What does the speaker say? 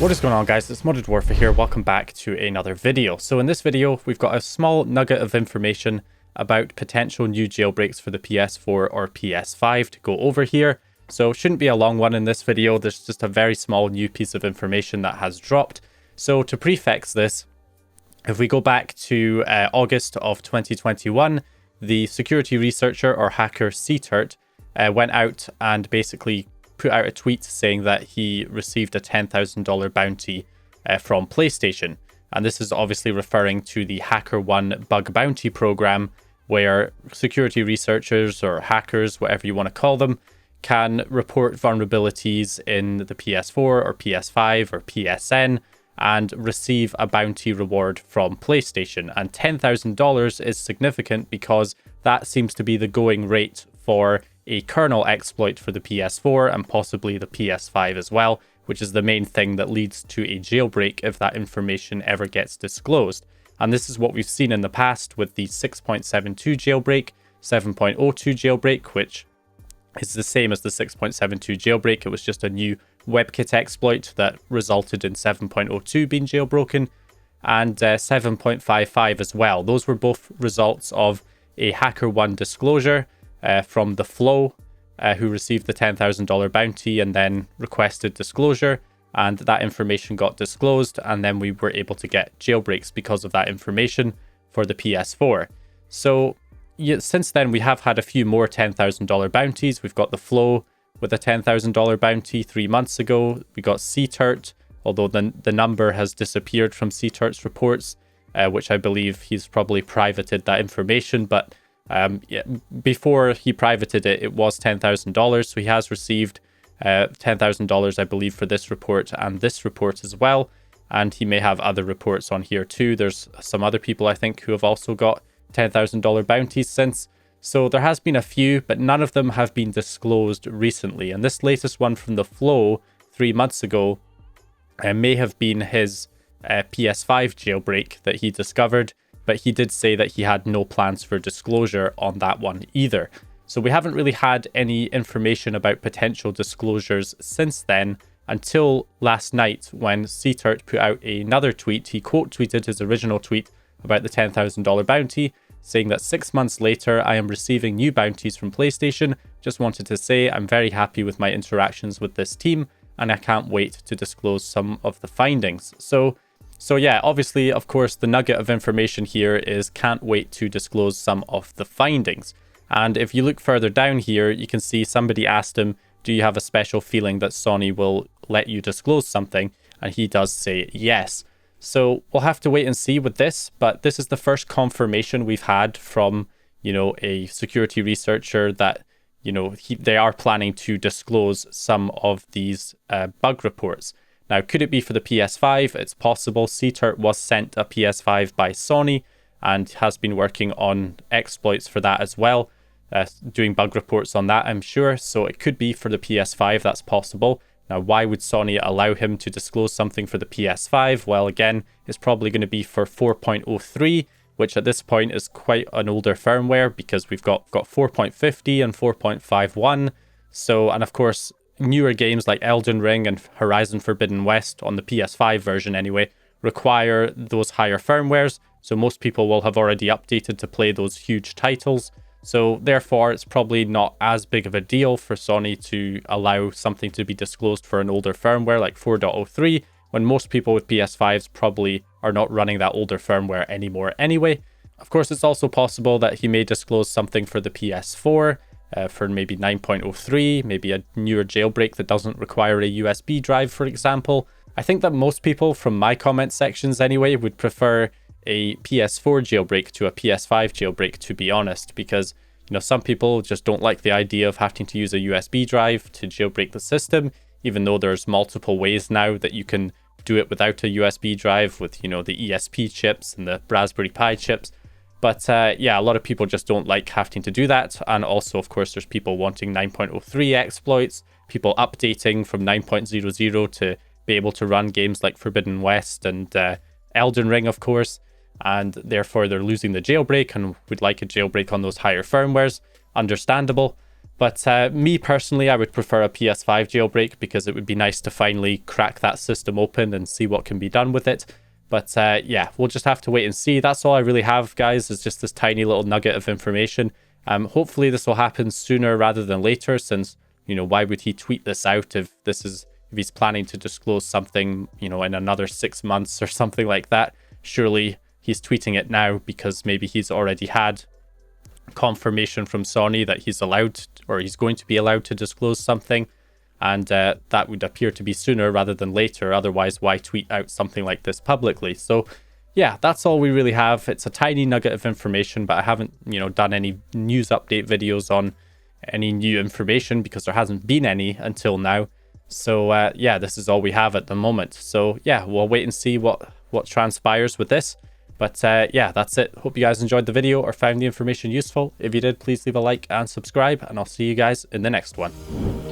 What is going on, guys? It's Modded Warfare here. Welcome back to another video. So in this video, we've got a small nugget of information about potential new jailbreaks for the PS4 or PS5 to go over here. So it shouldn't be a long one in this video. There's just a very small new piece of information that has dropped. So to prefix this, if we go back to August of 2021, the security researcher or hacker Cturt went out and basically put out a tweet saying that he received a $10,000 bounty from PlayStation. And this is obviously referring to the HackerOne bug bounty program, where security researchers or hackers, whatever you want to call them, can report vulnerabilities in the PS4 or PS5 or PSN and receive a bounty reward from PlayStation. And $10,000 is significant because that seems to be the going rate for a kernel exploit for the PS4 and possibly the PS5 as well, which is the main thing that leads to a jailbreak if that information ever gets disclosed. And this is what we've seen in the past with the 6.72 jailbreak, 7.02 jailbreak, which is the same as the 6.72 jailbreak. It was just a new WebKit exploit that resulted in 7.02 being jailbroken, and 7.55 as well. Those were both results of a HackerOne disclosure from the Flow, who received the $10,000 bounty and then requested disclosure, and that information got disclosed, and then we were able to get jailbreaks because of that information for the PS4. So yeah, since then we have had a few more $10,000 bounties. We've got the Flow with a $10,000 bounty 3 months ago. We got Cturt, although the number has disappeared from Cturt's reports, which I believe he's probably privated that information, but yeah, before he privated it, it was $10,000. So he has received $10,000, I believe, for this report and this report as well. And he may have other reports on here too. There's some other people, I think, who have also got $10,000 bounties since. So there has been a few, but none of them have been disclosed recently. And this latest one from the Flow 3 months ago may have been his PS5 jailbreak that he discovered. But he did say that he had no plans for disclosure on that one either. So we haven't really had any information about potential disclosures since then until last night when Cturt put out another tweet. He quote tweeted his original tweet about the $10,000 bounty, saying that 6 months later, I am receiving new bounties from PlayStation. Just wanted to say I'm very happy with my interactions with this team and I can't wait to disclose some of the findings. So yeah, obviously, of course, the nugget of information here is can't wait to disclose some of the findings. And if you look further down here, you can see somebody asked him, do you have a special feeling that Sony will let you disclose something? And he does say yes. So we'll have to wait and see with this, but this is the first confirmation we've had from, a security researcher that, they are planning to disclose some of these bug reports. Now, could it be for the PS5? It's possible. Cturt was sent a PS5 by Sony and has been working on exploits for that as well, doing bug reports on that, I'm sure. So it could be for the PS5, that's possible. Now, why would Sony allow him to disclose something for the PS5? Well, again, it's probably going to be for 4.03, which at this point is quite an older firmware because we've got 4.50 and 4.51. So, and of course, newer games like Elden Ring and Horizon Forbidden West on the PS5 version anyway require those higher firmwares, so most people will have already updated to play those huge titles. So therefore it's probably not as big of a deal for Sony to allow something to be disclosed for an older firmware like 4.03 when most people with PS5s probably are not running that older firmware anymore anyway. Of course, it's also possible that he may disclose something for the PS4 for maybe 9.03, maybe a newer jailbreak that doesn't require a USB drive, for example. I think that most people from my comment sections anyway would prefer a PS4 jailbreak to a PS5 jailbreak, to be honest, because some people just don't like the idea of having to use a USB drive to jailbreak the system, even though there's multiple ways now that you can do it without a USB drive with, the ESP chips and the Raspberry Pi chips. But yeah, a lot of people just don't like having to do that. And also, of course, there's people wanting 9.03 exploits, people updating from 9.00 to be able to run games like Forbidden West and Elden Ring, of course. And therefore, they're losing the jailbreak and would like a jailbreak on those higher firmwares. Understandable. But me personally, I would prefer a PS5 jailbreak because it would be nice to finally crack that system open and see what can be done with it. But yeah, we'll just have to wait and see. That's all I really have, guys, is just this tiny little nugget of information. Hopefully this will happen sooner rather than later, since, you know, why would he tweet this out if he's planning to disclose something, you know, in another 6 months or something like that? Surely he's tweeting it now because maybe he's already had confirmation from Sony that he's allowed, or he's going to be allowed to disclose something, and that would appear to be sooner rather than later. Otherwise, why tweet out something like this publicly? So yeah, that's all we really have. It's a tiny nugget of information, but I haven't, you know, done any news update videos on any new information because there hasn't been any until now. So yeah, this is all we have at the moment. So yeah, we'll wait and see what transpires with this. But yeah, that's it. Hope you guys enjoyed the video or found the information useful. If you did, please leave a like and subscribe, and I'll see you guys in the next one.